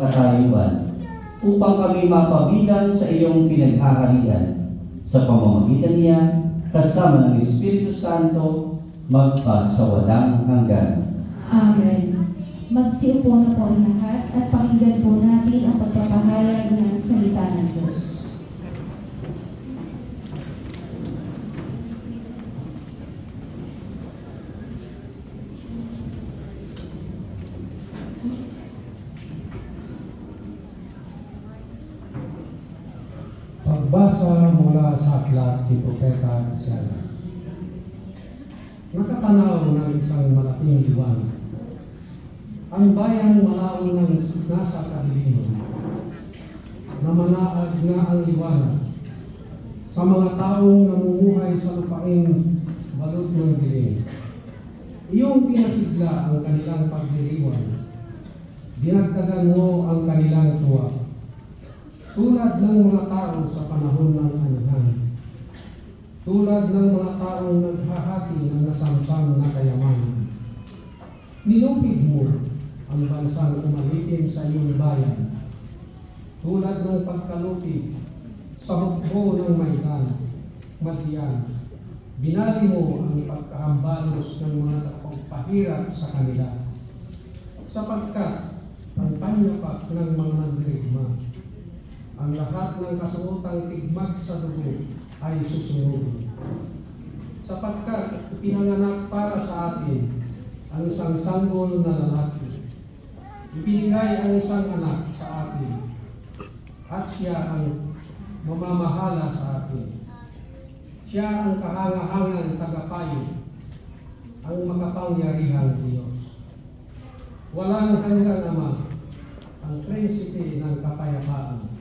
katayuan upang kami mapabilang sa iyong pinaghaharian sa pamamagitan niya kasama ng Espiritu Santo magpasawalang hanggan. Amen. Magsiupo na po ang lahat at pakinggan po natin ang pagpapahayag ng salita ng Diyos. Pagbasa mula sa aklat ni Propeta Isaías. Nakatanaw ng isang malaking liwanag. Ang bayan malaong ng nasa kadiliman. Namanaag nga ang liwanag sa mga taong namumuhay sa lupaing balot ng dilim. Iyong pinasigla ang kanilang pagdiriwan. Dinagdagan mo ang kanilang tuwa. Tulad ng mga tao sa panahon ng anihan. Tulad ng mga taong naghahati ng nasamsam na kayamanan. Nilupig mo ang bansang umalitin sa iyong bayan. Tulad ng pagkalupig sa hukbo ng Maidan, Madian. Binali mo ang pagkahambalos ng mga pagpahirap sa kanila. Sapagkat ang panyapak ng mga nandirigma, ang lahat ng kasuotang tigmag sa dugo ay susunod. Sapagkat pinanganak para sa atin ang isang sanggol na lalaki. Ibinigay ang isang anak sa atin at siya ang mamamahala sa atin. Siya ang kahangahangang tagapayo, ang makapangyarihang Diyos. Walang hanggang Ama, ang prinsipe ng kapayapaan.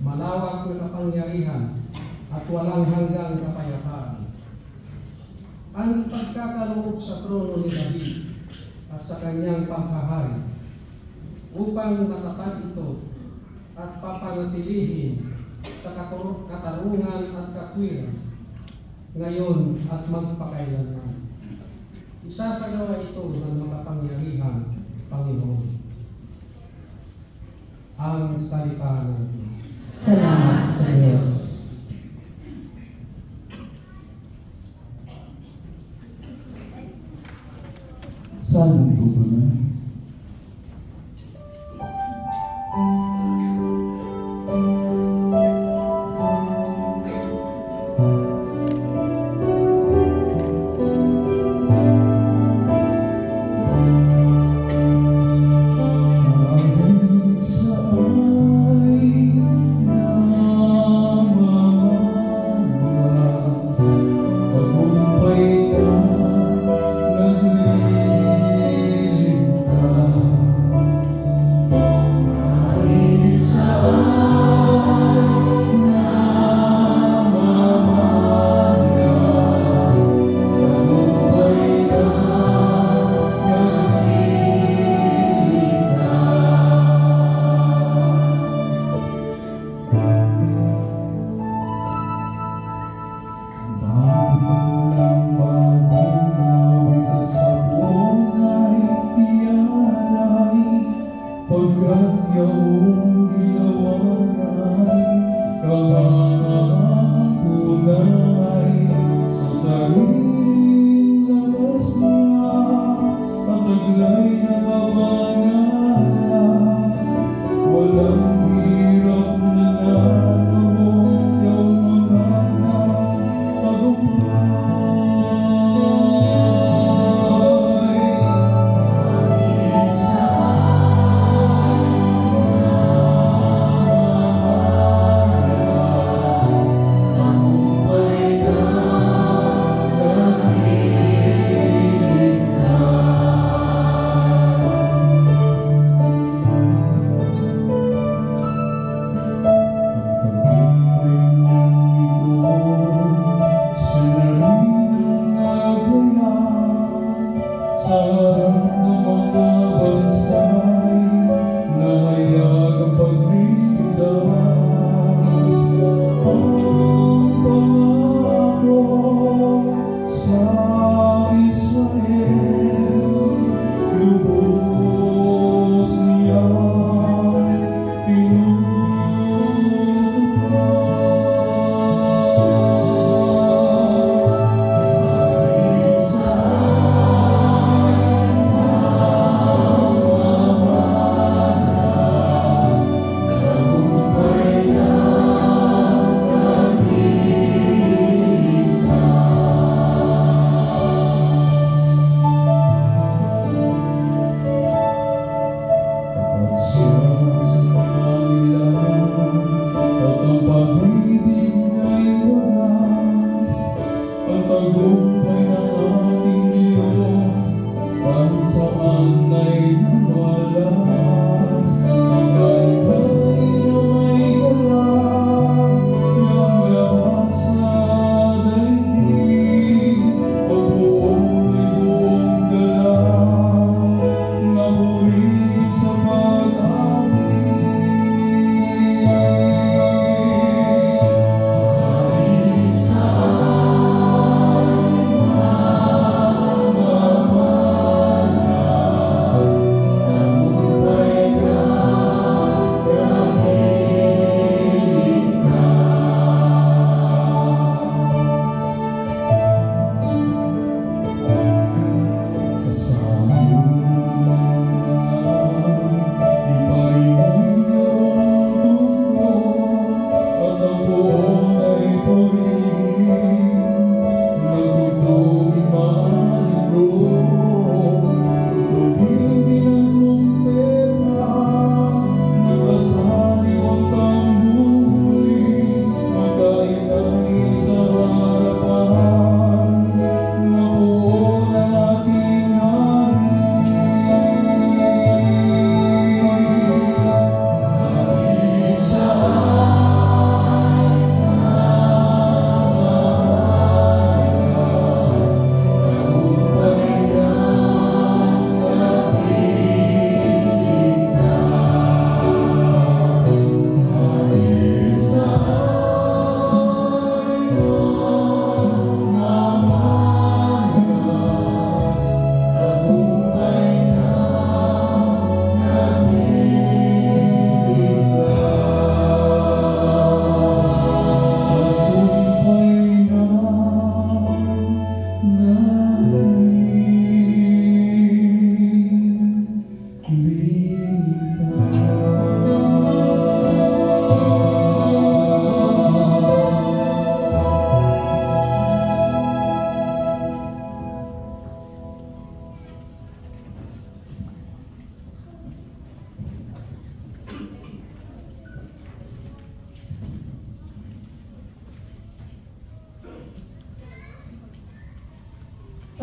Malawak na kapangyarihan at walang hanggang kapayapaan. Ang pagkakaloob sa trono ni David at sa kanyang paghahari upang matatag ito at papanatilihin sa katarungan at katwiran ngayon at magpakailanman. Isasagawa ito ng makapangyarihang Panginoon. Ang salita ng Diyos. Salamat sa Diyos. Salmong tutunan.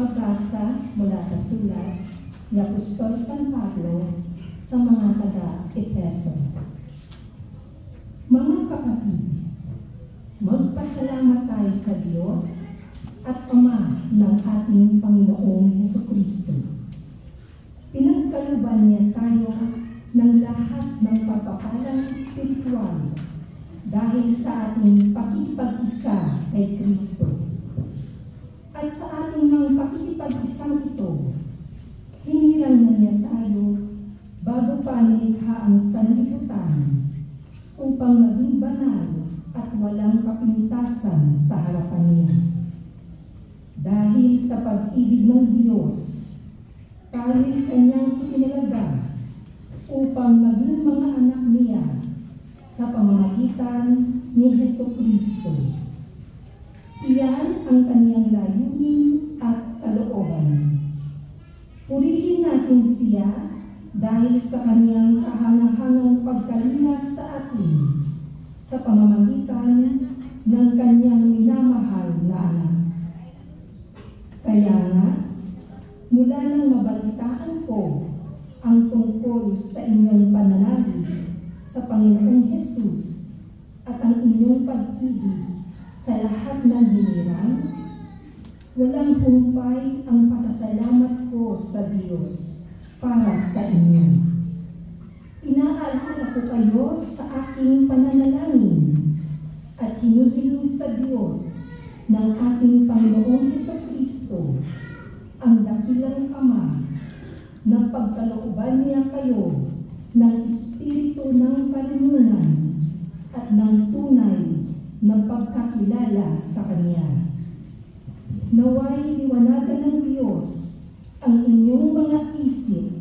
Pagbasa mula sa sulat ni Apostol San Pablo sa mga taga-Efeso. Mga kapatid, magpasalamat tayo sa Diyos at Ama ng ating Panginoong Hesukristo. Pinagkaluban niya tayo ng lahat ng pagpapalang espiritual dahil sa ating pakikipag-isa kay Kristo. At sa ating mga pakikipag-isang ito, hinirang na niya tayo bago pa nilikha ang sanlibutan upang maging banal at walang kapintasan sa harapan niya. Dahil sa pag-ibig ng Diyos, tayo'y kanyang itinalaga upang maging mga anak niya sa pamamagitan ni Hesukristo. Iyan ang kaniyang layunin at kalooban. Purihin natin siya dahil sa kaniyang kahangahangang pagkalinas sa atin sa pamamagitan ng kaniyang minamahal na anak. Kaya nga, mula nang mabalitaan ko ang tungkol sa inyong pananalig sa Panginoong Hesus at ang inyong pag-ibig sa lahat ng hinirang, walang humpay ang pasasalamat ko sa Diyos para sa inyo. Inaalala ko kayo sa aking pananalangin at hinihiling sa Diyos ng ating Panginoong Hesukristo, ang dakilang Ama, na pagkalooban niya kayo ng espiritu ng karunungan at ng tunay na pagkakilala sa Kanya. Naway liwanagan ng Diyos ang inyong mga isip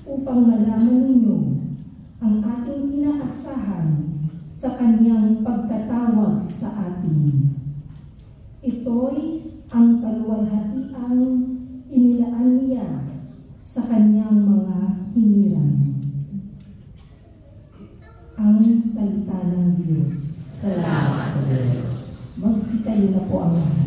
upang malaman ninyo ang ating inaasahan sa Kanyang pagkatawag sa atin. Ito'y ang kaluwalhatiang inilaan niya sa Kanyang mga hinirang. Ang salita ng Diyos. Salamat sa Diyos. Magsikayo na po ang lahat.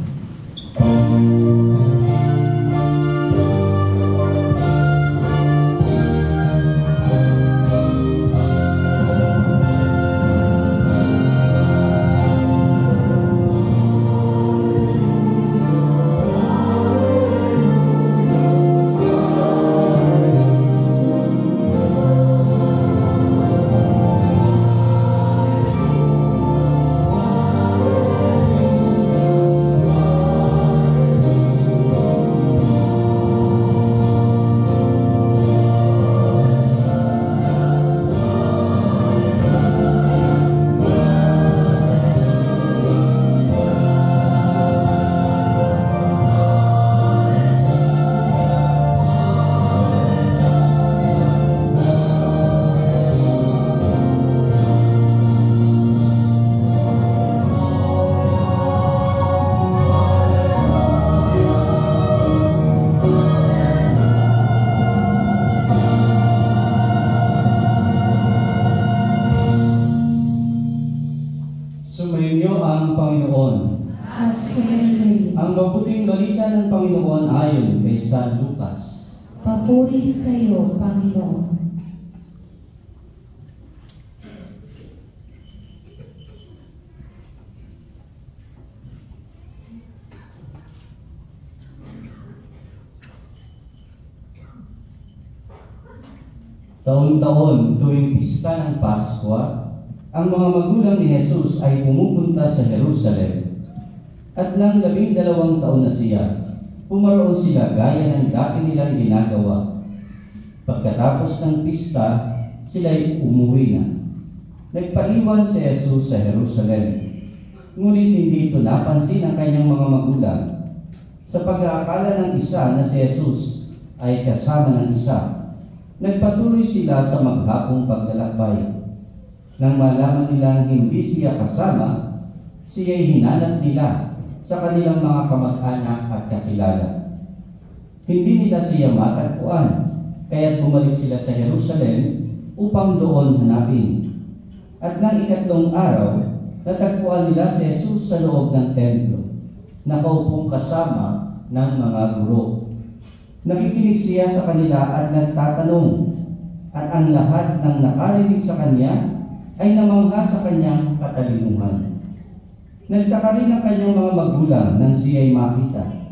Sumainyo ang Panginoon. At sumainyo. Ang mabuting balita ng Panginoon ayon kay San Lucas. Papuri sa iyo, Panginoon. Taon-taon tuwing pista ng Pasko, ang mga magulang ni Jesus ay pumupunta sa Jerusalem. At nang 12 taon na siya, pumaroon sila gaya ng dati nilang ginagawa. Pagkatapos ng pista, sila'y umuwi na. Nagpaiwan si Jesus sa Jerusalem. Ngunit hindi ito napansin ng kanyang mga magulang. Sa pag-aakala ng isa na si Jesus ay kasama ng isa, nagpatuloy sila sa maghapong paglalakbay. Nang malaman nilang hindi siya kasama, siya'y hinanap nila sa kanilang mga kamag-anak at kakilala. Hindi nila siya matagpuan, kaya't bumalik sila sa Jerusalem upang doon hanapin. At nang 3 araw, natagpuan nila si Jesus sa loob ng templo, nakaupong kasama ng mga guro. Nakikinig siya sa kanila at nagtatanong, at ang lahat ng nakarinig sa kanya ay namangha sa kanyang katalinuhan. Nagtaka rin ang kanyang mga magulang nang siya'y makita.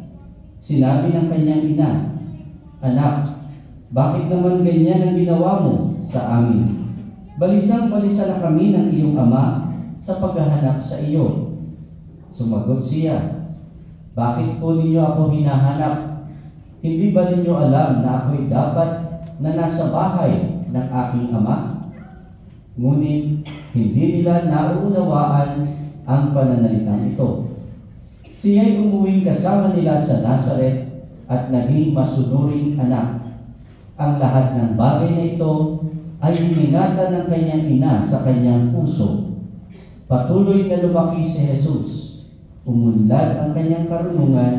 Sinabi ng kanyang ina, "Anak, bakit naman ganyan ang ginawa mo sa amin? Balisang-balisa na kami ng iyong ama sa paghahanap sa iyo." Sumagot siya, "Bakit po ninyo ako hinahanap? Hindi ba ninyo alam na ako'y dapat na nasa bahay ng aking ama?" Ngunit hindi nila nauunawaan ang pananalitang ito. Siya'y umuwing kasama nila sa Nazaret at naging masunuring anak. Ang lahat ng bagay na ito ay iningatan ng kanyang ina sa kanyang puso. Patuloy na lumaki si Jesus. Umunlad ang kanyang karunungan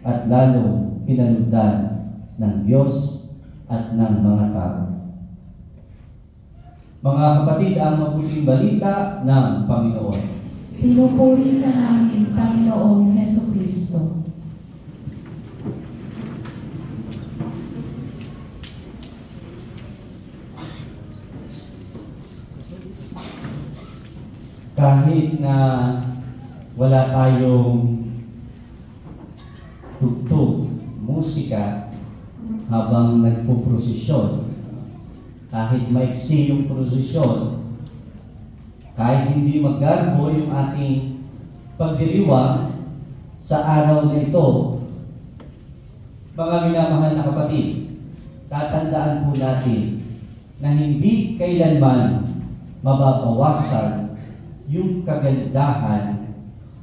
at lalo pinalugdan ng Diyos at ng mga tao. Mga kapatid, ang mabuting balita ng Panginoon. Pinupuri ka namin, Panginoong Hesukristo. Kahit na wala tayong tugtog, musika habang nagpuprosesyon, kahit maiksi yung prosesyon, kahit hindi maggarbo yung ating pagdiriwang sa araw na ito, mga minamahal na kapatid, tatandaan po natin na hindi kailanman mababawasan yung kagandahan,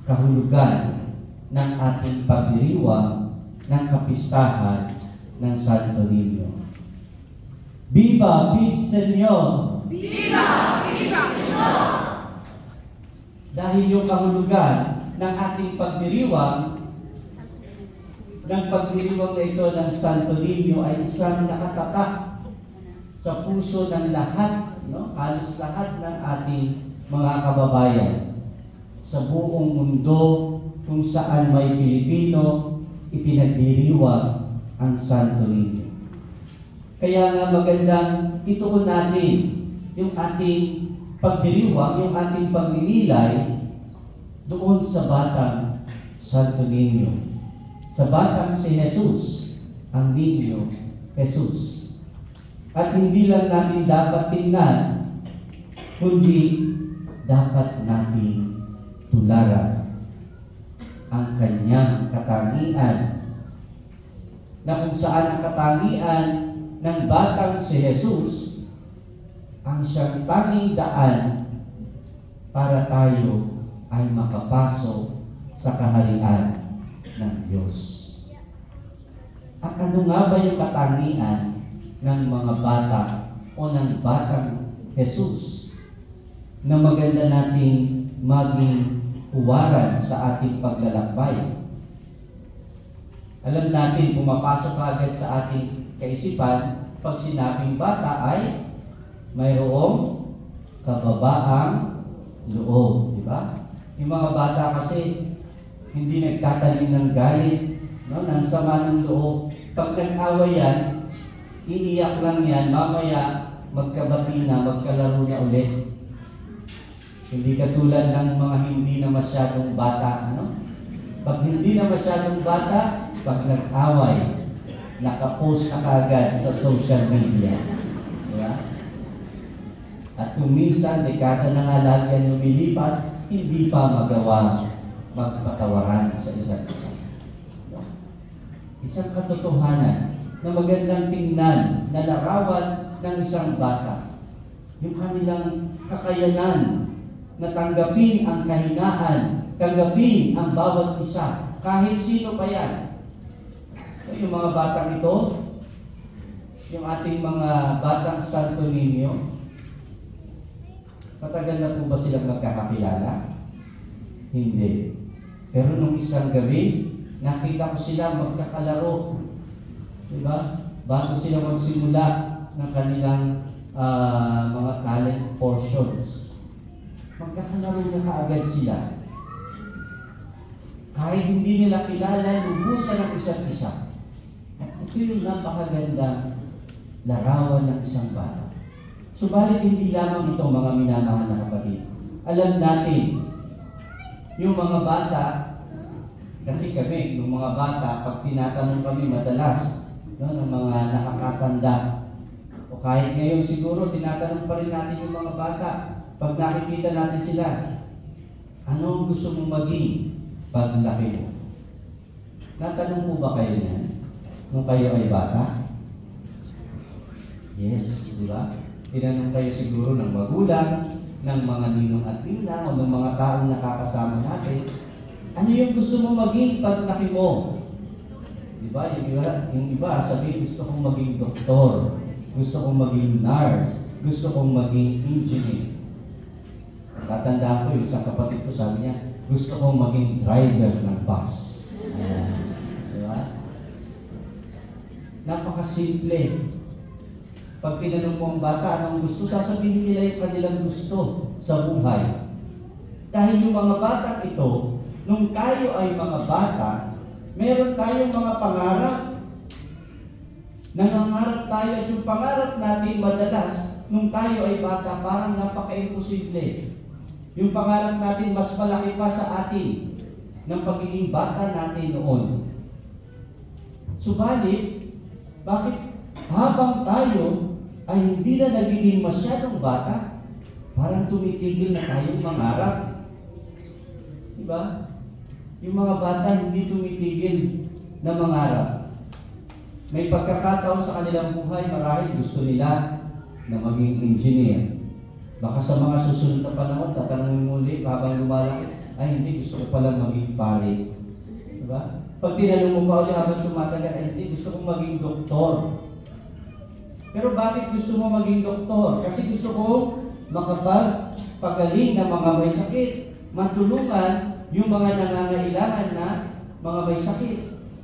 kahulugan ng ating pagdiriwang ng kapistahan ng Santo Niño. Viva Pid Señor! Viva Viva Señor! Dahil yung kahulugan ng ating pagdiriwang, ng pagdiriwang na ito ng Santo Niño ay isang nakatatak sa puso ng lahat, halos lahat ng ating mga kababayan sa buong mundo kung saan may Pilipino, ipinagdiriwang ang Santo Niño. Kaya nga magandang ituon natin yung ating pagdiriwang, yung ating pagninilay doon sa batang Santo Niño. Sa batang si Jesus, ang Niño Jesus. At hindi lang natin dapat tingnan, kundi dapat natin tularan ang kanyang katangian, na kung saan ang katangian ng batang si Jesus ang siyang tanging daan para tayo ay makapasok sa kaharian ng Diyos. At ano nga ba yung katangian ng mga bata o ng batang Jesus na maganda nating maging huwaran sa ating paglalakbay? Alam natin, pumapasok agad sa ating kaisipan pag sinabing bata ay mayroong kababaang loob, di ba? Yung mga bata kasi hindi nagtatanim ng galit, ng sama ng loob. Pag nag-away yan, iiyak lang yan, mamaya magkabati na, magkalaro na ulit. Hindi katulad ng mga hindi na masyadong bata, Pag hindi na masyadong bata, pag nag-away, nakapost na kagad sa social media. Diba? At kung minsan, dekada na nga lahat yan lumilipas, hindi pa magawa magpatawaran sa isa't isa. Isang katotohanan na magandang tingnan na larawan ng isang bata. Yung kanilang kakayanan na tanggapin ang kahinaan, tanggapin ang bawat isa, kahit sino pa yan. So, yung mga batang ito, yung ating mga batang Santo Niño, matagal na po ba silang magkakakilala? Hindi. Pero nung isang gabi, nakita ko sila magkakalaro. Diba? Bago sila magsimula ng kanilang mga talent portions. Magkakalaro na kaagad sila. kahit hindi nila kilala, lubusan ang isa't isa. Ito yung napakagandang larawan ng isang bata. Subalit hindi lamang ito, mga minamahal na kapatid. Alam natin, yung mga bata, kasi kami, yung mga bata, pag tinatanong kami madalas, ng mga nakakatanda, o kahit ngayon siguro, tinatanong pa rin natin yung mga bata, pag nakikita natin sila, ano gusto mong maging paglaki mo? Natanong po ba kayo yan? Nung kayo ay bata? Yes, di ba? Tinanong kayo siguro ng magulang, ng mga ninong at ninang, o ng mga taong nakakasama natin, ano yung gusto mo maging paglaki mo? Di ba? Yung iba sabi, gusto kong maging doktor, gusto kong maging nurse, gusto kong maging engineer. Tatandaan ko yung isang kapatid ko, sabi niya, gusto kong maging driver ng bus. Di ba? Napakasimple. Pag tinanong mo ang bata, anong gusto, sasabihin nila yung kanilang gusto sa buhay. Dahil yung mga bata ito, nung tayo ay mga bata, meron tayong mga pangarap. Nangangarap tayo at yung pangarap natin madalas, nung tayo ay bata, parang napaka-imposible. Yung pangarap natin mas malaki pa sa atin ng pagiging bata natin noon. Subalit, bakit habang tayo ay hindi na nagiging masyadong bata, parang tumitigil na tayong mangarap? Diba? Yung mga bata hindi tumitigil na mangarap. May pagkakataon sa kanilang buhay, marahil gusto nila na maging engineer. Baka sa mga susunod na panahon, tatanungin muli habang lumalaki, ay hindi, gusto ko palang maging pare. Diba? Pag tinanong mo pa ulit habang tumatagal, ay hindi, gusto kong maging doktor. Pero bakit gusto mo maging doktor? Kasi gusto ko makapagpagaling ng mga may sakit, matulungan yung mga nangangailangan na mga may sakit.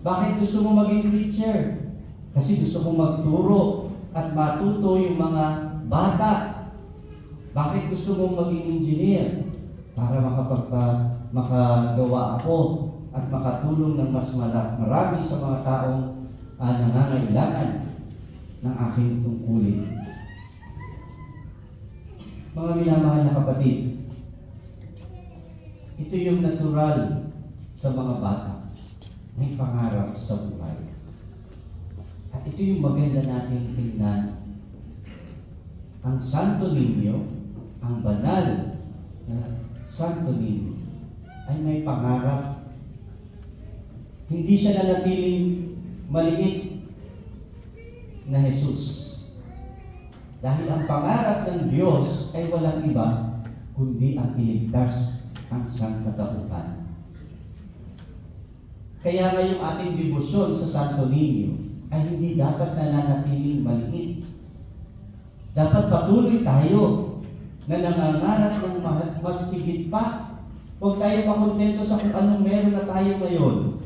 Bakit gusto mo maging teacher? Kasi gusto kong magturo at matuto yung mga bata. Bakit gusto mong maging engineer? Para makagawa ako at makatulong ng mas marami sa mga taong nangangailangan ng aking tungkulin. Mga minamahal na kapatid, ito yung natural sa mga bata. May pangarap sa buhay. At ito yung maganda natin tingnan. Ang Santo Niño, ang banal na Santo Niño, ay may pangarap. Hindi siya nanatiling maliit na Jesus. Dahil ang pangarap ng Diyos ay walang iba, kundi ang iligtas ang sangkatauhan. Kaya ngayong ating debosyon sa Santo Niño ay hindi dapat nananatiling maliit. Dapat patuloy tayo na nangangarap ng mas higit pa. Huwag tayo makontento sa kung anong meron na tayo ngayon.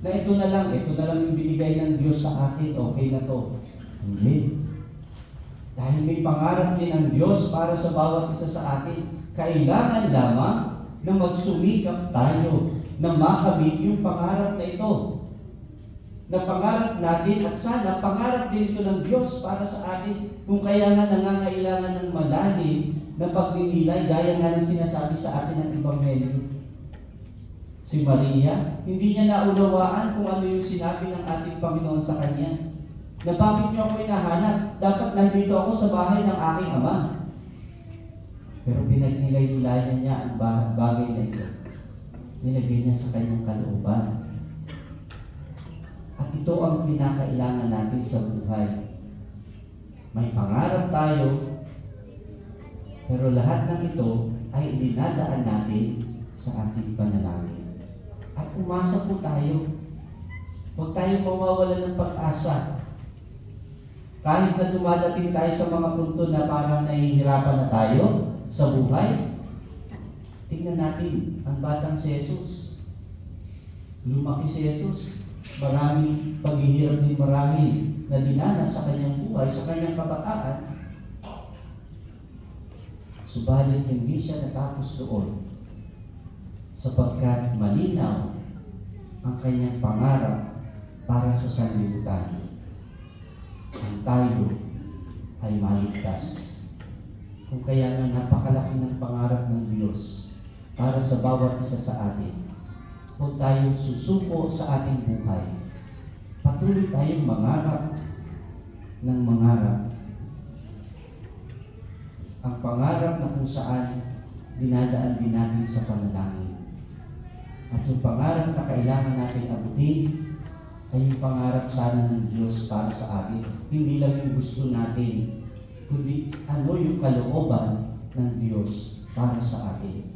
Na ito na lang yung binigay ng Diyos sa atin, okay na to. Hindi. Dahil may pangarap din ang Diyos para sa bawat isa sa atin. Kailangan lamang na magsumikap tayo na makamit yung pangarap na ito. Na pangarap natin at sana pangarap din ito ng Diyos para sa atin kung kaya nga nangangailangan ng malalim na pagninilay gaya nga ng sinasabi sa atin ng Ebanghelyo. Si Maria, hindi niya naunawaan kung ano yung sinabi ng ating Panginoon sa kanya. Na bakit niyo ako hinahanap? Dapat nandito ako sa bahay ng aking ama. Pero pinagnilay-nilayan niya ang bagay na ito. Nilagay niya sa kanyang kalooban. At ito ang pinakailangan natin sa buhay. May pangarap tayo, pero lahat ng ito ay dinadaan natin sa ating panalangin. At umasa po tayo. Huwag tayong mawawalan ng pag-asa. Kahit na dumadating tayo sa mga punto na parang nahihirapan na tayo sa buhay, tingnan natin ang batang si Jesus. Lumaki si Jesus. Maraming paghihirap din marami na dinanas sa kanyang buhay, sa kanyang kabataan. Subalit hindi siya natapos doon sapagkat malinaw ang kanyang pangarap para sa sanlibutan. Ang tayo ay maligtas. Kung kaya nga napakalaki ng pangarap ng Diyos para sa bawat isa sa atin, kung tayong susuko sa ating buhay, patuloy tayong mangarap ng mangarap. Ang pangarap na kung saan dinadaan din natin sa panalangin. At yung pangarap na kailangan natin abutin ay yung pangarap sana ng Diyos para sa atin. Hindi lang yung gusto natin, kundi ano yung kalooban ng Diyos para sa atin.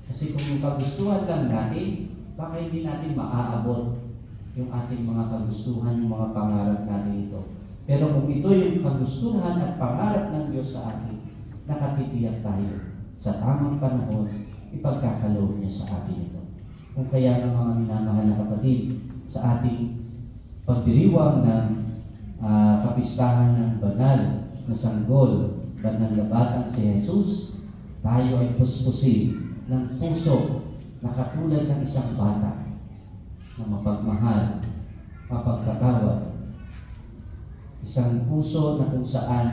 Kasi kung yung kagustuhan lang natin, baka hindi natin maaabot yung ating mga kagustuhan, yung mga pangarap natin ito. Pero kung ito yung kagustuhan at pangarap ng Diyos sa atin, nakatitiyak tayo sa tamang panahon, ipagkakaloob niya sa atin ito. Kung kaya ng mga minamahal na kapatid, sa ating pagdiriwang ng kapistahan ng banal na sanggol, banal na batang si Jesus, tayo ay puspusin ng puso na katulad ng isang bata na mapagmahal, mapagpatawad. Isang puso na kung saan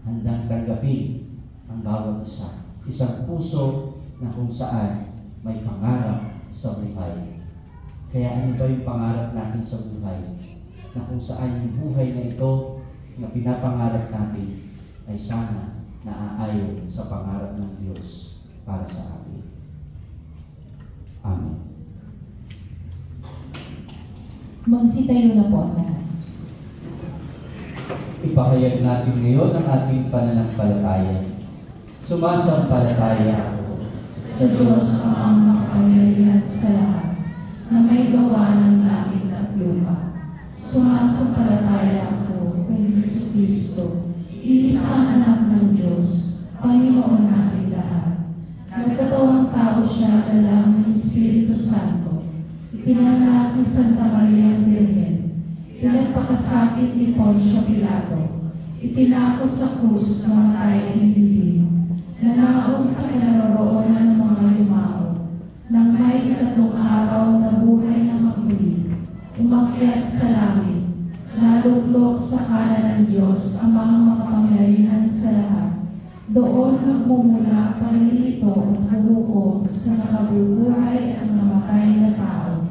handang tanggapin ang bawat isa. Isang puso na kung saan may pangarap sa buhay. Kaya ano ba yung pangarap natin sa buhay? Na kung saan yung buhay na ito na pinapangarap natin ay sana naaayon sa pangarap ng Diyos para sa atin. Amen. Magsitayo na po ang lahat. Ipahayag natin ngayon ang ating pananampalataya. Sumasampalataya ako Sa Diyos ang makapangyarihan sa lahat, na may gawa ng langit at lupa. Sumasampalataya ako kay Jesucristo, iisang anak ng Diyos, Panginoon natin lahat. Nagkatawang tao siya dala ng Espiritu Santo. Ipinanganak ni Santa Maria ang Birhen. Pinagpakasakit ni Poncio Pilato. Ipinako sa krus na matay ng Biblia. Nanaon sa kinaroroonan ng mga yumao. Nang may ikatlong araw na buhay na magmuli, umakyat sa langit, naluklok sa kanan ng Diyos ang mga makapangyarihan sa lahat. Doon magmumula palilito at huhukom sa nakabubuhay at namatay na tao.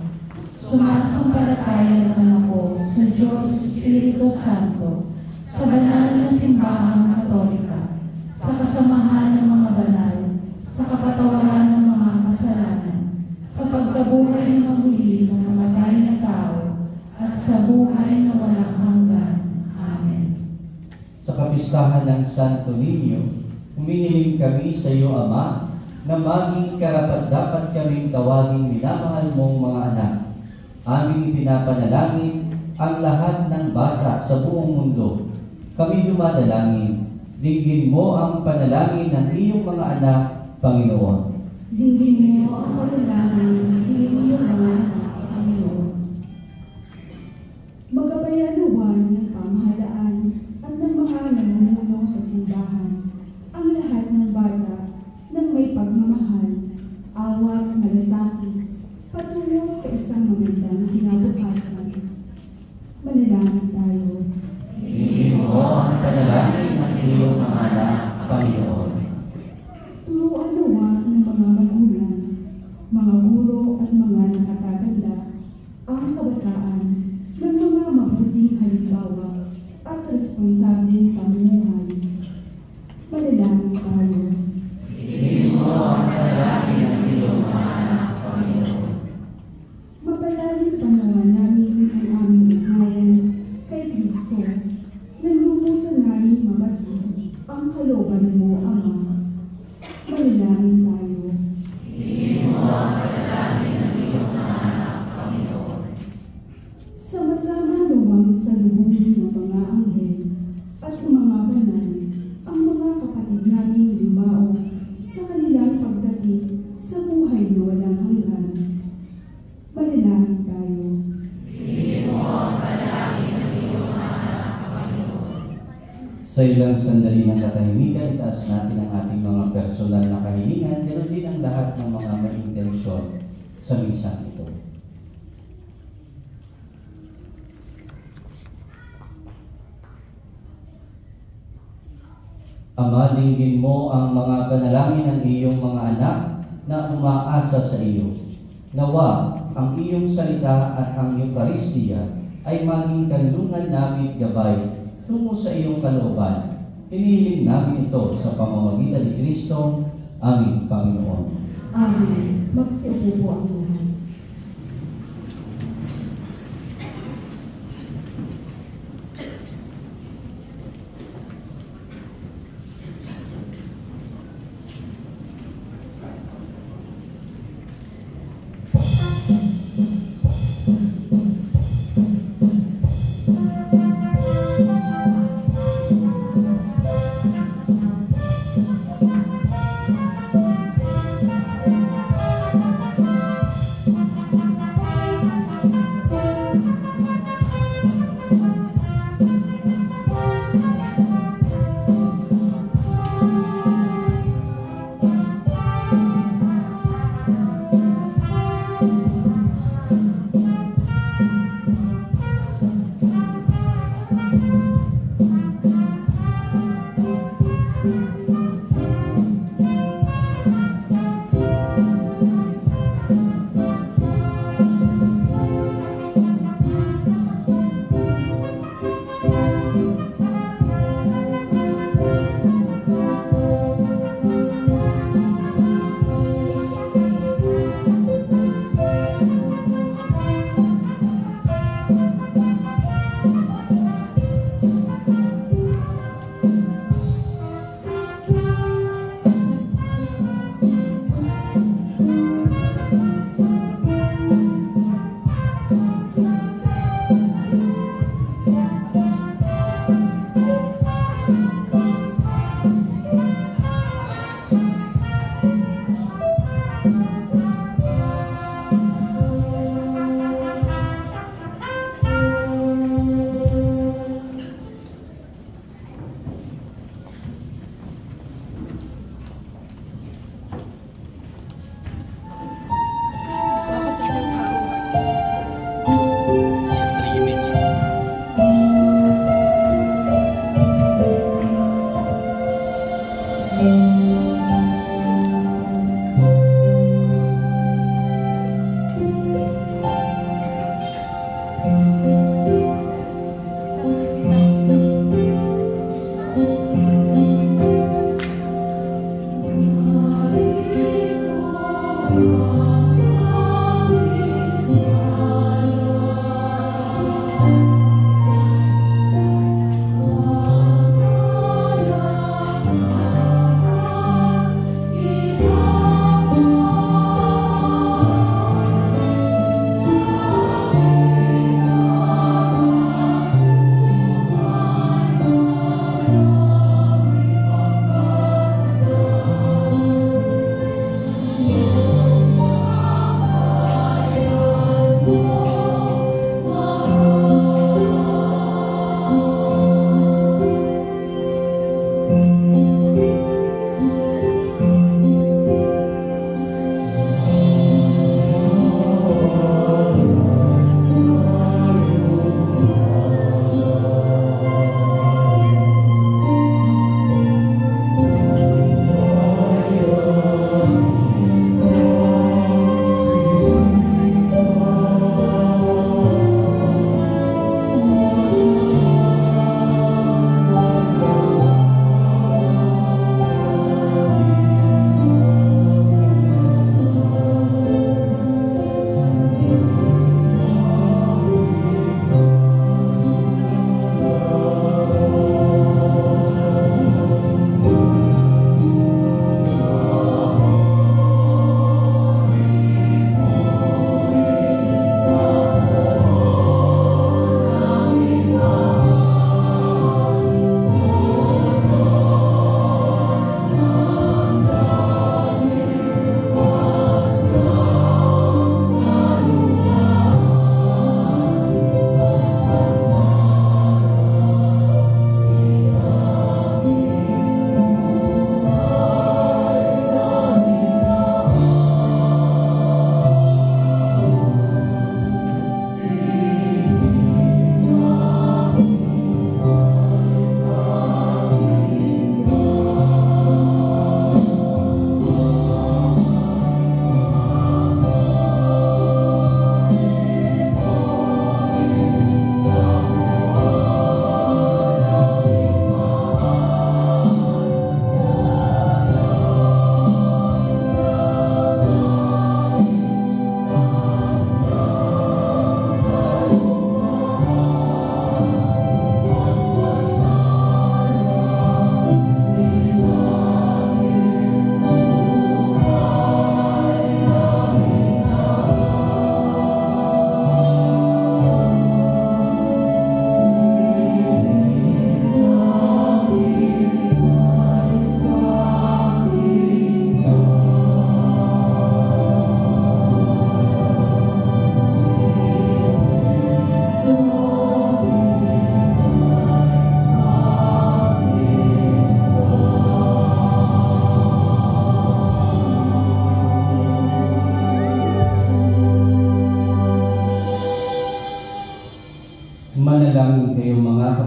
Sumasampalataya naman ako sa Diyos Espiritu Santo, sa banal na simbahang Katolika, sa kasamahan ng mga banal, sa kapatawaran ng mga kasalanan, sa pagkabuhay ng maguli ng namatay na tao, at sa buhay na walang hanggan. Amen. Sa kapistahan ng Santo Niño, humihiling kami sa iyo, Ama, na maging karapat-dapat kaming tawaging minamahal mong mga anak. Aming ipinapanalangin ang lahat ng bata sa buong mundo. Kami dumadalangin, dinggin mo ang panalangin ng iyong mga anak, Panginoon. Dinggin mo ang panalangin ng iyong mga anak, Panginoon. Magabayanuan ng pamahalaan at ng mga namumuno sa simbahan ang lahat ng bata ng may pagmamahal, awa at malasakit, patungo sa isang magandang kinabukasan. Manalangin tayo. Dinggin mo ang panalangin ng iyong mga anak, Panginoon. Turuan nawa ng mga magulang, mga guro at mga nakakaganda ang kabataan ng mga mabuting halimbawa at responsableng pamumuhay. Manalangin tayo. Dinggin mo ang panalangin ng iyong mga anak, Panginoon. Mapalalim pa naman namin ang aming ugnayan kay Kristo, na lumusan namin mabatid ang kalooban mo, Ama. Manalangin tayo. Dinggin mo ang panalangin ng iyong mga anak, Panginoon. Sama-sama lumang sa lubungin ng mga anghel at ng mga banal ang mga kapatid namin lumao sa kanilang pagdating sa buhay na walang hanggan. Manalangin tayo. Dinggin mo ang panalangin ng iyong mga anak, Panginoon. Sa ilang sandali ng katahimikan, itaas natin ang ating mga personal na kahilingan, ganoon din ang lahat ng mga may intensyon sa misang ito. Ama, dinggin mo ang mga panalangin ng iyong mga anak na umaasa sa iyo. Nawa, ang iyong salita at ang Eucharistia ay maging kanlungan namin gabay tungo sa iyong kalooban. Hinihiling namin ito sa pamamagitan ni Kristo, aming Panginoon. Amen. Magsiupo po ang lahat.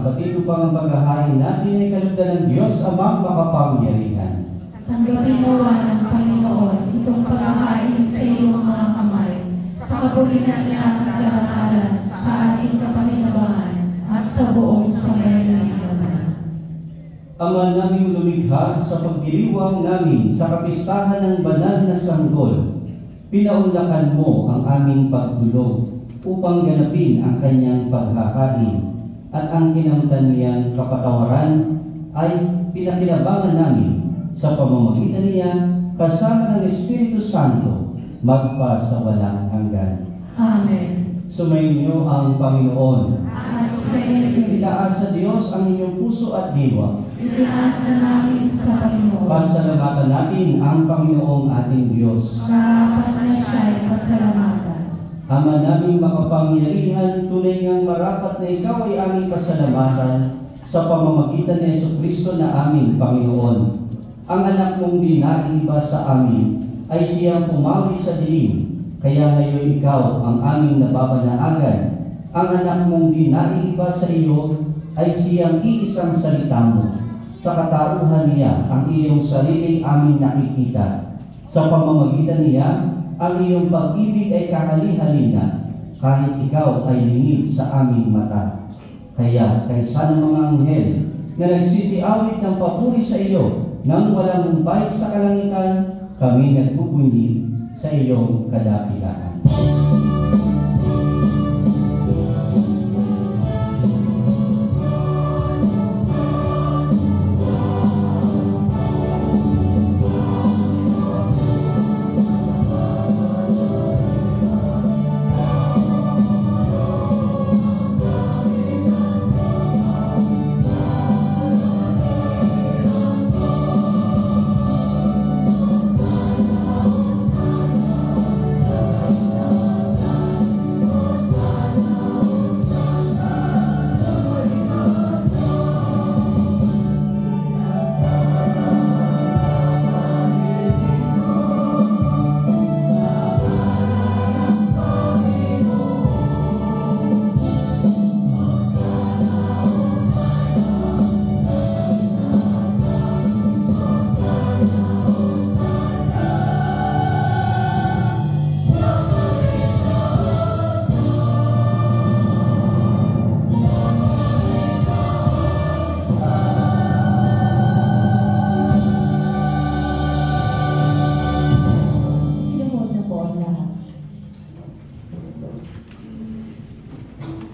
pati upang ang paghahain natin ay kalugdan ng Diyos Amang makapangyarihan. Tanggapin nawa ng Panginoon itong paghahain sa iyong mga kamay, sa kabulinan niya at karangalan sa ating kapakinabangan at sa buong sambayanan naman. Ama naming lumikha, sa pagdiriwang namin sa kapistahan ng banal na sanggol, pinaunlakan mo ang aming pagdulog upang ganapin ang kanyang paghahain, at ang kinamtan niyang kapatawaran ay pinakinabangan namin sa pamamagitan niya kasama ng Espiritu Santo magpasawalang hanggan. Amen. Sumainyo ang Panginoon. At sa iyo, Itaas sa Diyos ang inyong puso at diwa. itaasa namin sa Panginoon. Pasalamatan natin ang Panginoong ating Diyos. Karapat na siya'y pasalamatan. Ama naming makapangyarihan, tunay ngang marapat na ikaw ay aming pasalamatan sa pamamagitan ni Jesucristo na aming Panginoon. Ang anak mong dinaiba sa amin ay siyang pumawi sa dilim, kaya ngayon ikaw ang aming nababanaagan. Ang anak mong dinaiba sa iyo ay siyang iisang salita mo. Sa katauhan niya ang iyong sarili aming nakikita. Sa pamamagitan niya, ang iyong pag-ibig ay kakalihalina, kahit ikaw ay lingid sa aming mata. Kaya kaysa ng mga anghel na nagsisiawit ng papuri sa iyo nang walang humpay sa kalangitan, kami nagpupunyi sa iyong kadakilaan.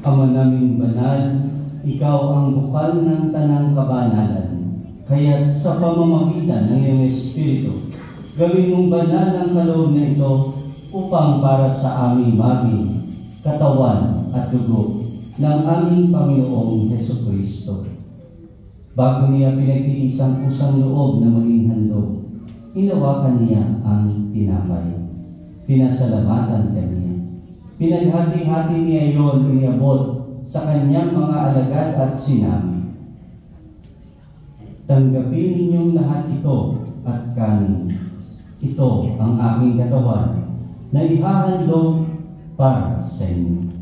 Ama naming banal, ikaw ang bukal ng tanang kabanalan. Kaya't sa pamamagitan ng iyong Espiritu, gawin mong banal ang kaloob na ito upang para sa aming maging katawan at dugo ng aming Panginoong Jesucristo. Bago niya pinagtiis ang pusang loob na maging handog, hinawakan niya ang tinapay. Pinasalamatan kaniya. Pinaghati-hati niya iyon iniabot sa kanyang mga alagad at sinabi, tanggapin ninyong lahat ito at kanin. Ito ang aking katawan na ihahandog para sa inyo.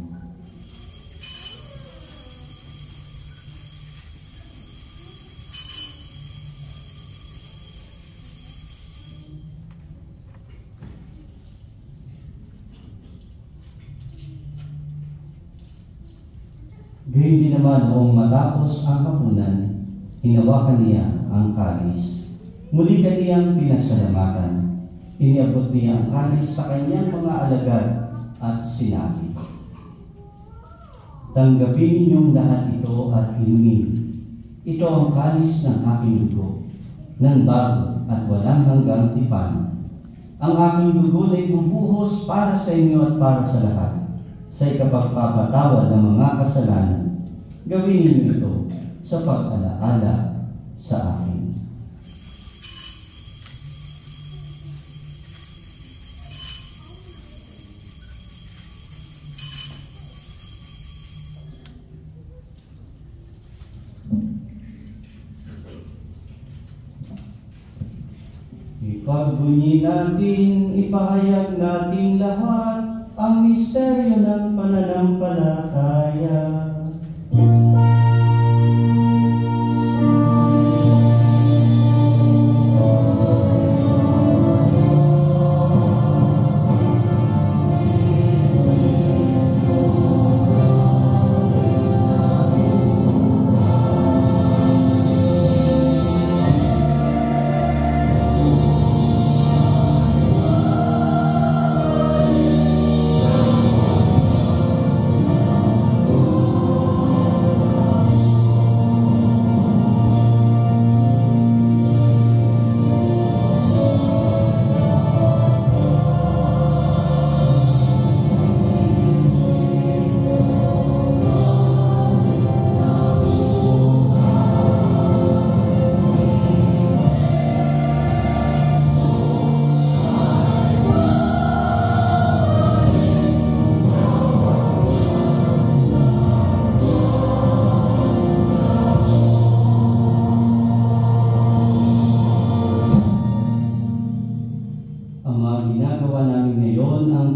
Gayun din naman noong matapos ang hapunan, hinawakan niya ang kalis. Muli kaniyang pinasalamatan. Iniabot niya ang kalis sa kanyang mga alagad at sinabi, tanggapin ninyong lahat ito at inumin. Ito ang kalis ng aking dugo, ng bago at walang hanggang tipan. Ang aking dugo ay bubuhos para sa inyo at para sa lahat, sa ikapagpapatawad ng mga kasalanan. Gawin niyo ito sa pag-alaala sa akin. Ipagbunyi natin, ipahayag natin lahat ang misteryo ng pananampalataya.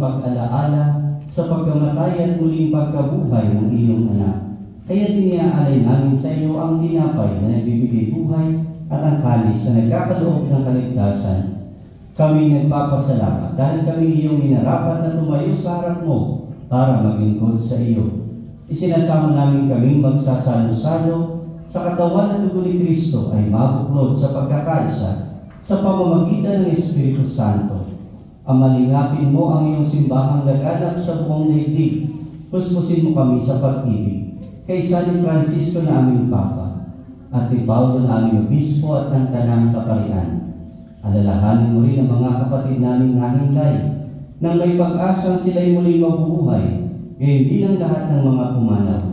pag-alaala sa pagkamatay at muling pagkabuhay ng iyong anak. Kaya iniaalay namin sa iyo ang tinapay na nagbibigay buhay at ang kalis na nagkakaloob ng kaligtasan. Kami nagpapasalamat dahil kami iyong minarapat na tumayo sa harap mo para maglingkod sa iyo. Isinasama namin kaming magsasalo-salo sa katawan at dugo ni Kristo ay mabuklod sa pagkakaisa sa pamamagitan ng Espiritu Santo. Amalingapin mo ang iyong simbahang laganap sa buong daigdig. Puspusin mo kami sa pag-ibig kay San Francisco na aming Papa at ni Paulo na aming Obispo at ng Tanang Kaparian. Alalahanin mo rin ang mga kapatid naming nahinggay nang may pag-asang sila'y muling mabubuhay, gayon din ang lahat ng mga pumanaw.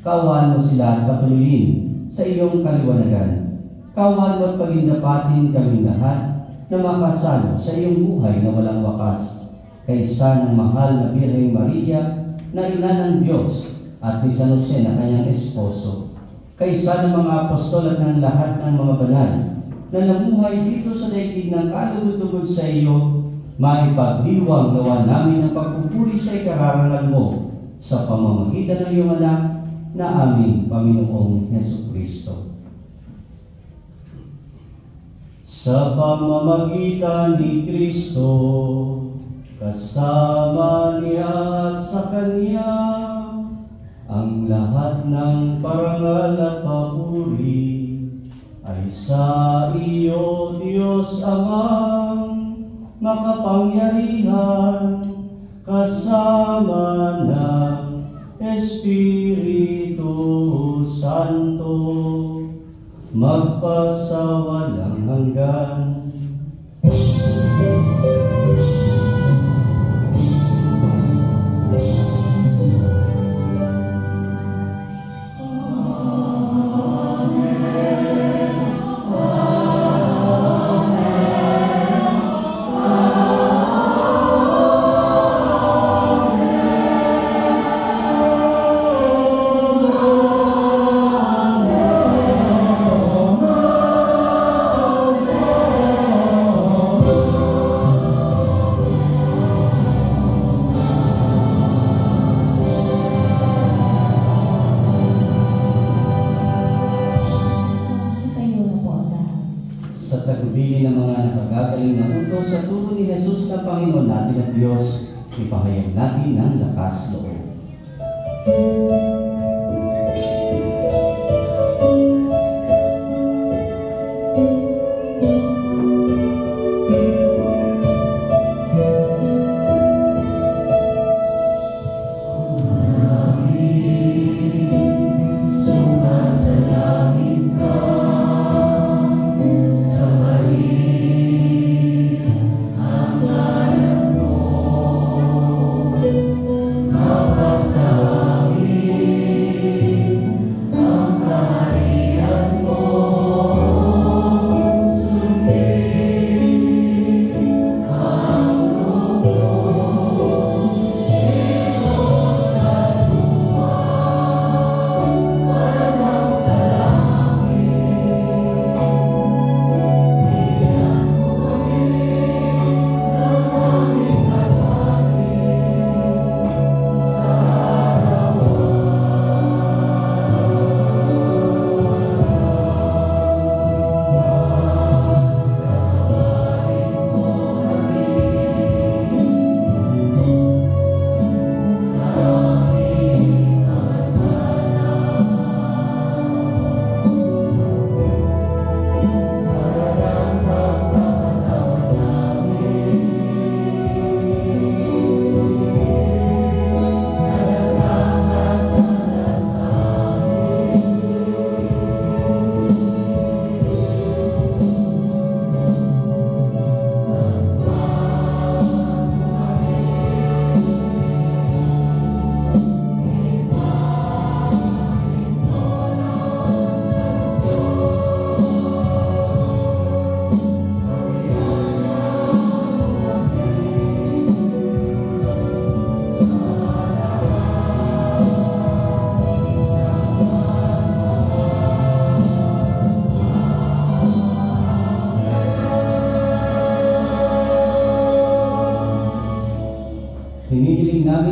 Kaawaan mo sila at patuloyin sa iyong kaliwanagan. Kaawaan mo at pagindapatin kaming lahat na makasalo sa iyong buhay na walang wakas. Kaysa ng mahal na Birheng Maria na ina ng Diyos at ni San Jose na kanyang esposo. Kaysa ng mga apostol at ng lahat ng mga banal na namuhay dito sa daigdig ng kalugod-lugod sa iyo, maipagdiwang nawa namin ang pagpupuri sa ikararangal mo sa pamamagitan ng iyong anak na aming Panginoong Jesucristo. Sa pamamagitan ni Kristo, kasama niya at sa Kanya, ang lahat ng parangal at papuri ay sa iyo, Diyos Amang makapangyarihan, kasama ng Espiritu Santo, magpasawalang hanggan. Panginoon natin at Diyos, ipahayag natin ng lakas loob. Amen.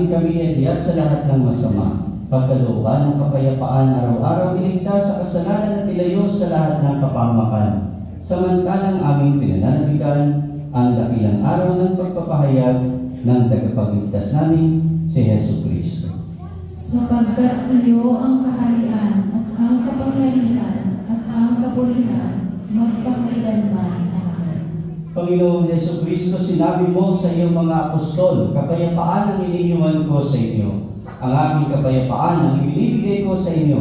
namin kami iadya sa lahat ng masama. Pagkalooban ng kapayapaan araw-araw iligtas sa kasalanan at ilayo sa lahat ng kapahamakan. Samantalang aming pinananabikan ang dakilang araw ng pagpapahayag ng tagapagligtas namin, si Hesus Kristo. Sapagkat iyo ang kaharian at ang kapangyarihan at ang kapulihan magpakailanman. Amen. Panginoong Hesus Kristo, sinabi mo sa iyong mga apostol, kapayapaan ang iniiwan ko sa inyo. Ang aming kapayapaan ang ibinibigay ko sa inyo.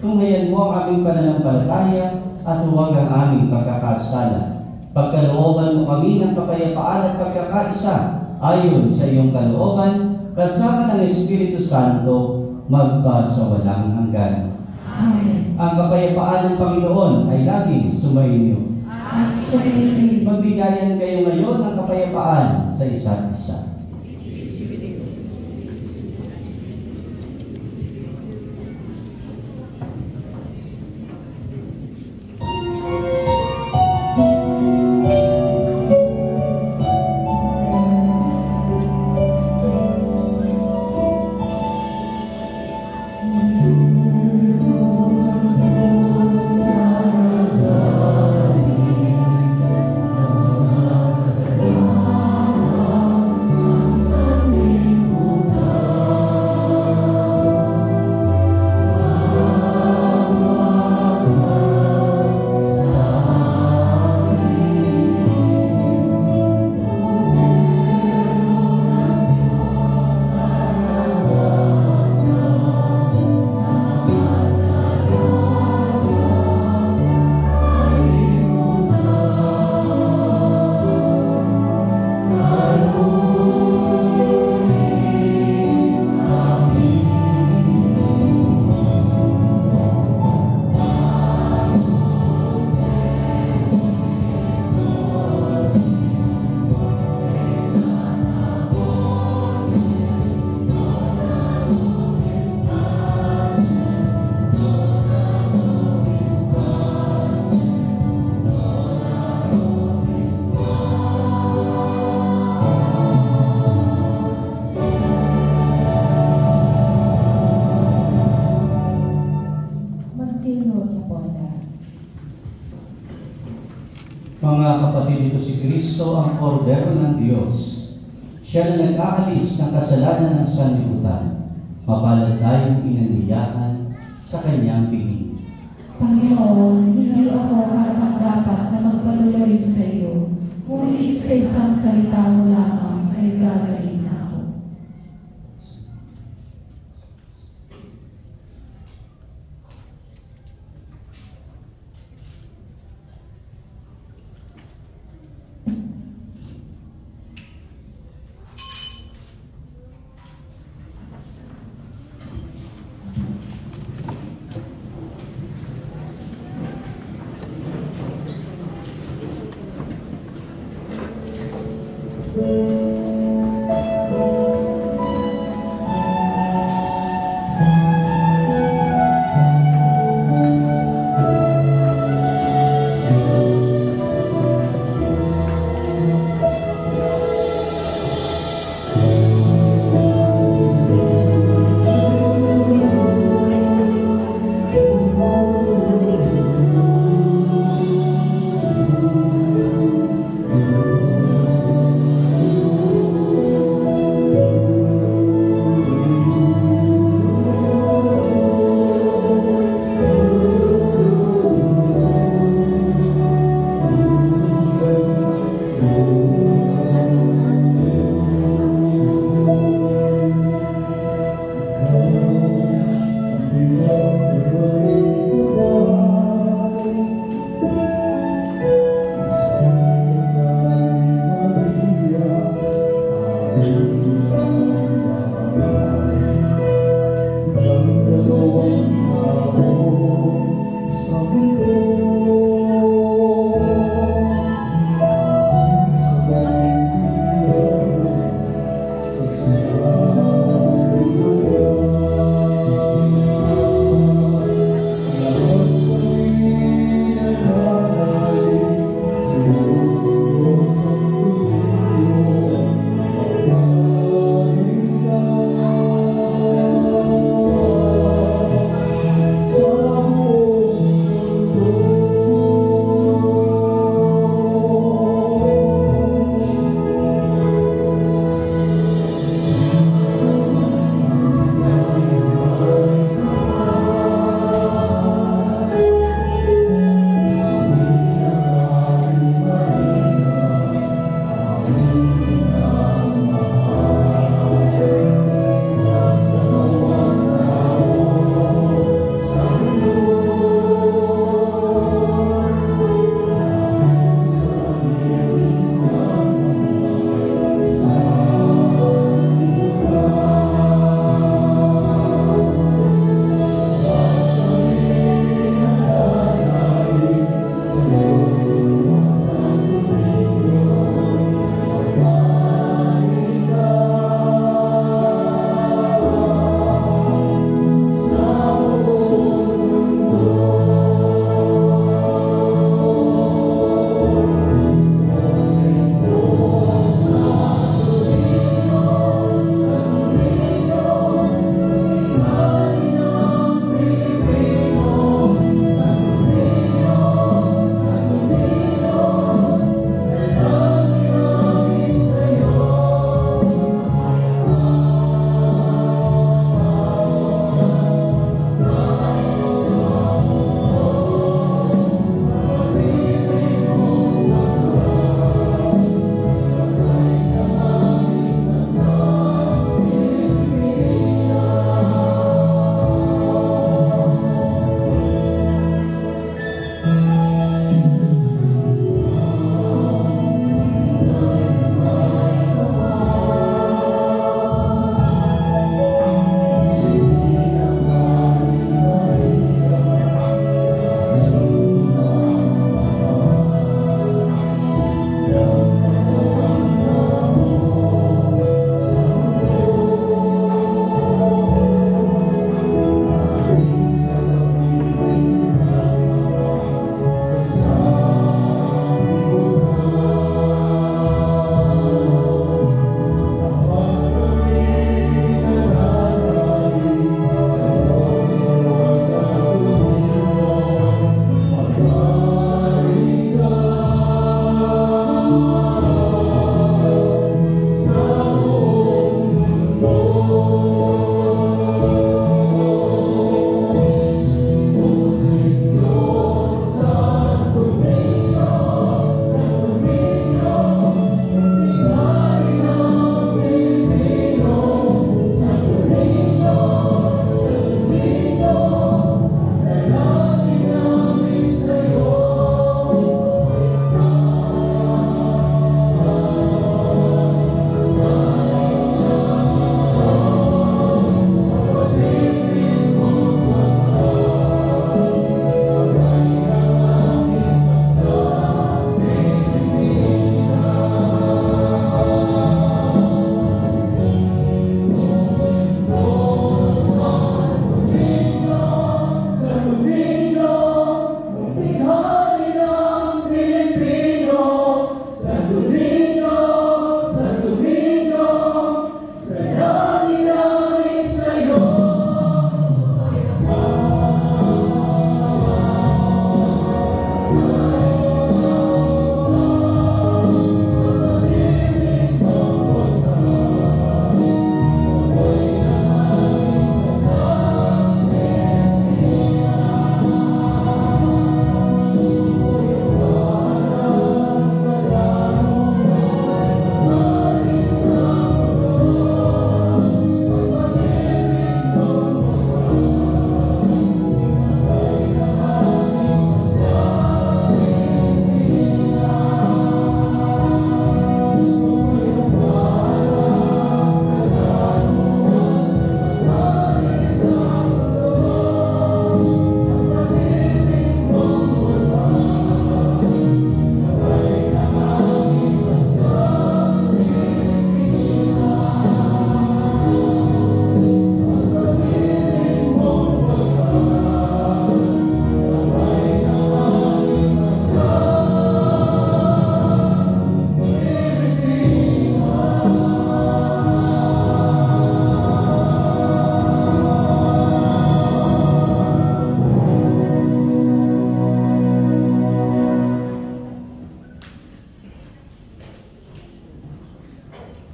Tunghayan mo ang aming pananampalataya at huwag ang aming pagkakasala. Pagkalooban mo kami ng kapayapaan at pagkakaisa ayon sa iyong kalooban, kasama ng Espiritu Santo, magpasawalang hanggan. Amen. Ang kapayapaan ng Panginoon ay laging sumainyo. At sumainyo. Magbigayan kayo ngayon ng kapayapaan sa isa't isa. Mga kapatid, ito si Kristo ang kordero ng Diyos. Siya na nag-aalis ng kasalanan ng sanlibutan. Mapalad tayong inandiyahan sa kanyang piling. Panginoon, hindi ako karapat-dapat na magpatuloy sa iyo. Ngunit sa isang salita mo lamang ay gagaling na ako.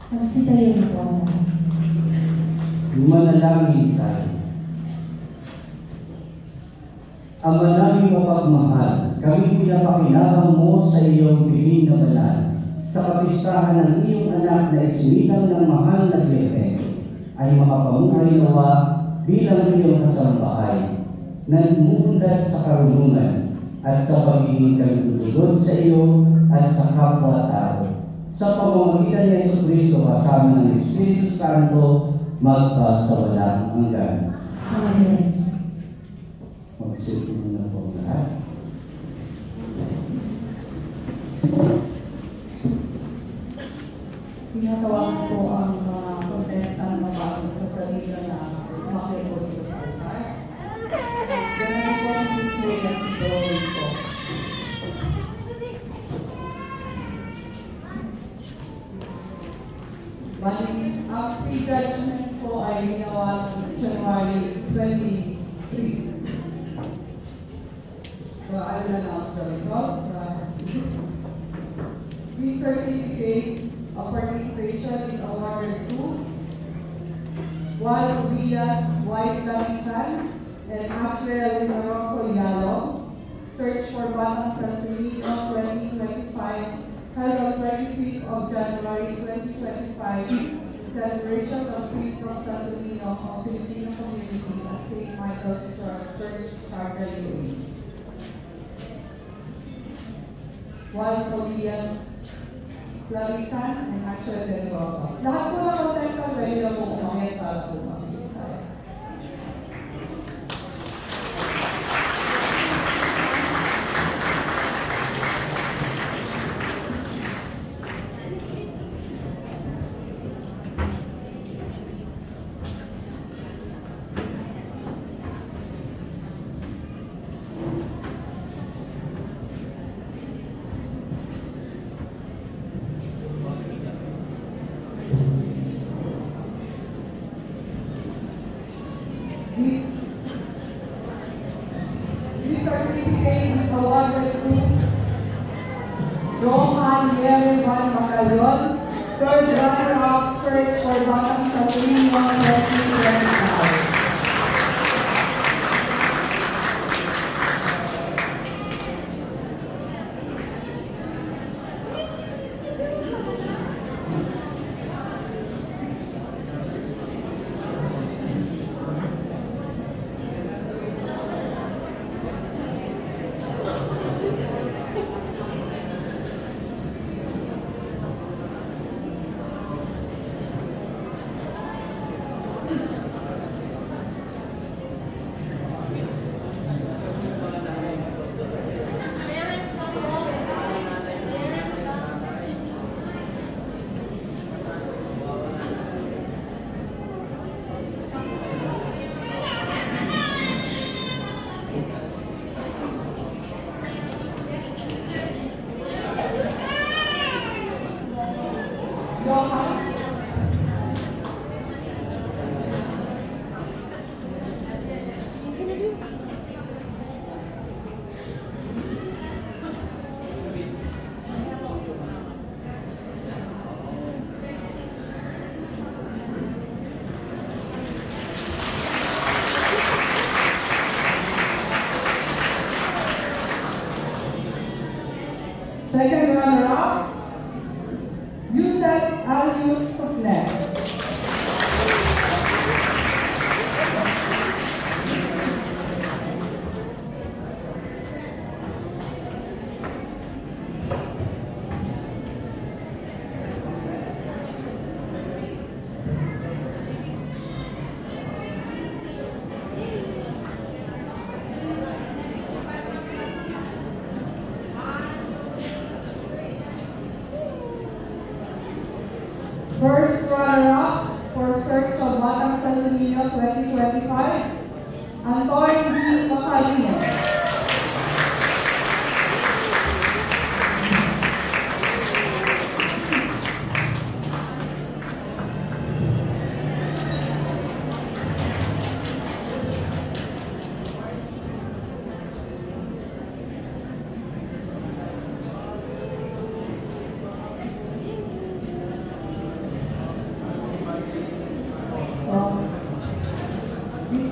Magsitayo na po ang lahat. Manalangin tayo. Ang manaming mapagmahal, kami pinapakinabang mo sa iyong piling na banal, sa kapistahan ng iyong anak na isinilang ng mahal na Birhen, ay makapamuhay nawa bilang iyong kasambahay, na umuunlad sa karunungan at sa pagiging kagutulod sa iyo at sa kapwa-tao. Sa pamamagitan ni Jesucristo kasama ng Espiritu Santo, magpasawalang hanggan. Amen. Mag-isip mo na po lahat. Tinatawagan po ang mga contestant na bago sa pamilya na makikot po sa altar. Ganun po ang siswaya si Joey po. Bali, ang pre-judgment po ay ginawa noong January 23. So, I will announce the result. This certificate of participation is awarded to Juan Ubias White Lamisan and Ashwell Naroso Yalo. Search for Batang Santilino 2025, held on 25th of January 2025, celebration of Feast of Santilino of Filipino Community at St. Michael's Church, Targa, Juan Ubias Lamisan and Ashwell Naroso. Lahat po ng contestant ready na po umakit para po mag-feast tayo. This certificate is awarded to Johan Yeri Van Macalon, third runner-up Search for Batang Santilino 2025. Second runner-up, Yusef Alius Sufle. First runner-up for Search of Batang Santilino 2025, Antoine G. Macalino.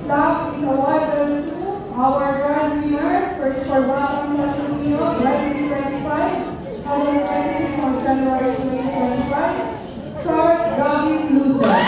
Plaque is awarded to our grand winner, Search for Batang San Filipino, 2025, our president on January 2025, Sir Gavin Luzon.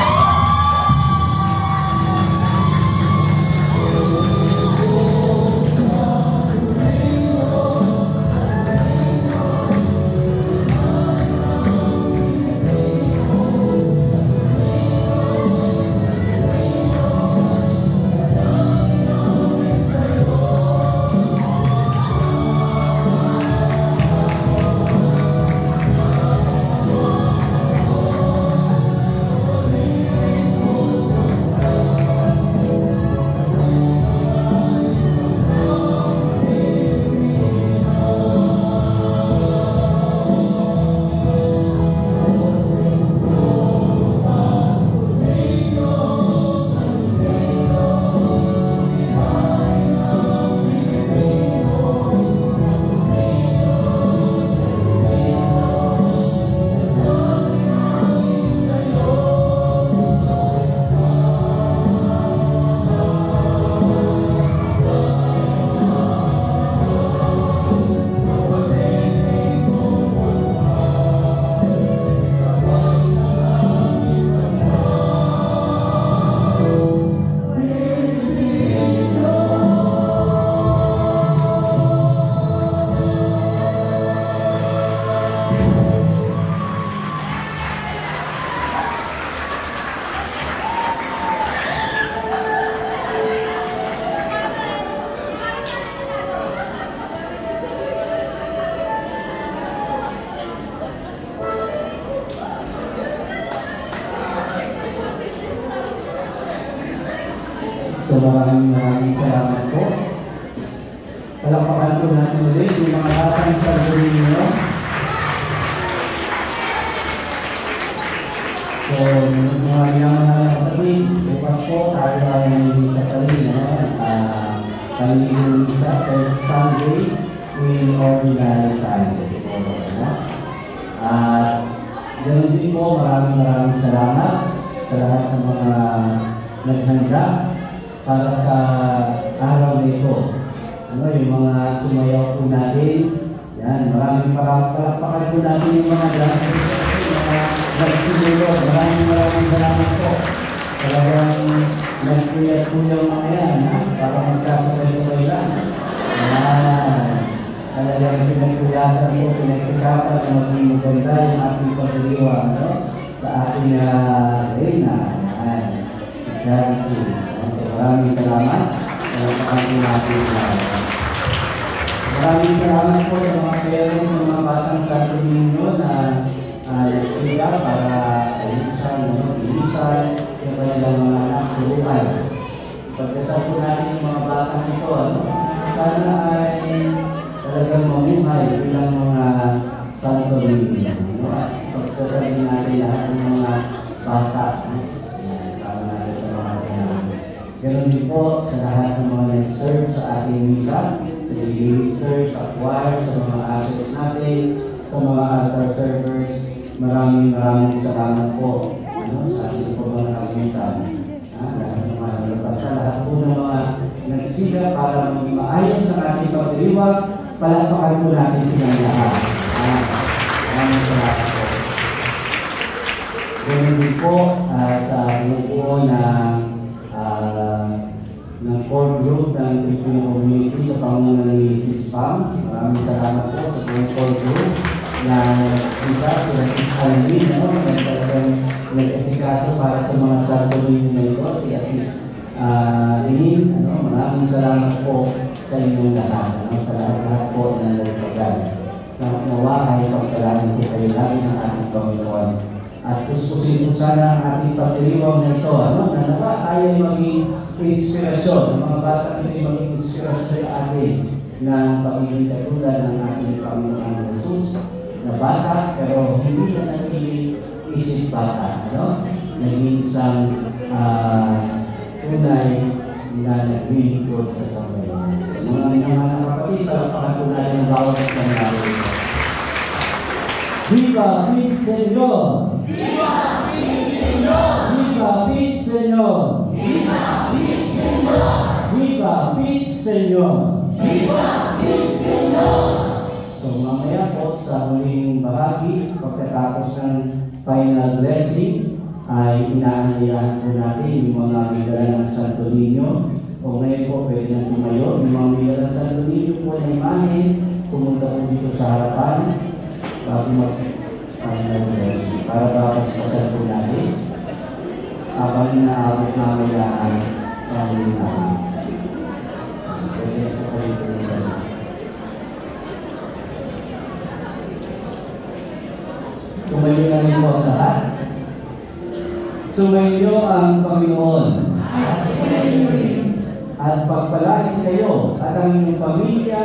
So maraming salamat po. Palakpakan po natin ulit yung mga batang sa gawin nyo. So, mga kapatid, bukas po tayo ay sa kanina. Kanina isa, third Sunday, tuwing ordinary Sunday. At ganoon din po, maraming salamat sa lahat ng mga naghanda para sa araw na ito. Yung mga sumayaw po natin, yan, maraming palakpakan po natin yung mga nagsimulot. Maraming salamat po. Talagang nagpuyat po yung mga yan, para magkasabay-sabay lang. Talagang pinagpuyatan po, pinagsikapan na maging maganda yung ating pagdiriwa sa ating reyna. Maraming salamat. Maraming salamat po sa mga parents, sa mga batang Santo Niño na sila para ilisan yung kanilang mga anak turuan. Pagkasal po natin yung mga batang ito, sana ay talagang mamuhay bilang mga Santo Niño. Pagkasal natin lahat ng mga bata. Ganon din po sa lahat ng mga nag-serve sa ating misa, sa ministers, sa choir, sa mga ushers natin, sa mga altar servers. Maraming salamat po sa ating po mga nakapuntan. Lahat ng mga nalabas sa lahat po ng mga nagsila para maging maayos sa ating pagdiriwag, palakpakan po natin silang lahat. Maraming salamat po. Ganon din po sa buo ng core group ng Filipino community sa pangunan ni Sis Pam. Maraming salamat po sa buong core group na kita sa Sis Alvin, talagang nag-esikaso para sa mga Santo Niño na ito, si Sis Inin. Maraming salamat po sa inyong lahat. Sa lahat po na nagpagal. Sa nawa ay pagkalaman po kayo lagi ng ating Panginoon. At gustusin po sana ang ating pagdiriwang na ito, na nawa ay maging inspirasyon, ang mga bata ay maging inspirasyon sa atin ng pagiging katulad ng ating Panginoon Jesus na bata, pero hindi na naging isip bata, naging isang tunay na naglilingkod sa sambayan. Sa mga minamahal na kapatid, palakpakan ng bawat isang naroon. Viva el Señor! Viva el Señor! Viva el Señor! Viva el Señor! Viva Bit Senyor! Viva el Señor! So mamaya po sa huling bahagi, pagkatapos ng final blessing, ay inaanyayahan po natin yung mga bigala ng Santo Niño. O ngayon po, pwede na tumayo. Yung mga bigala ng Santo Niño po na imahin, pumunta po dito sa harapan bago mag-final blessing. Para papasasan po natin habang inaabot mamaya ang pamilya natin. Pwede na po kayo pumunta. Tumayo na rin po ang lahat. Sumayo ang Panginoon. At pagpalain kayo at ang inyong pamilya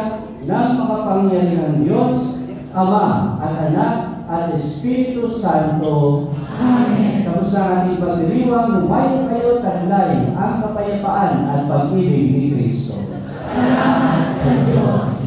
ng makapangyarihang Diyos, Ama at Anak at Espiritu Santo. Amen. Tapos sa ating pagdiriwang, humayo kayo taglay ang kapayapaan at pag-ibig ni Kristo. Salamat sa Diyos.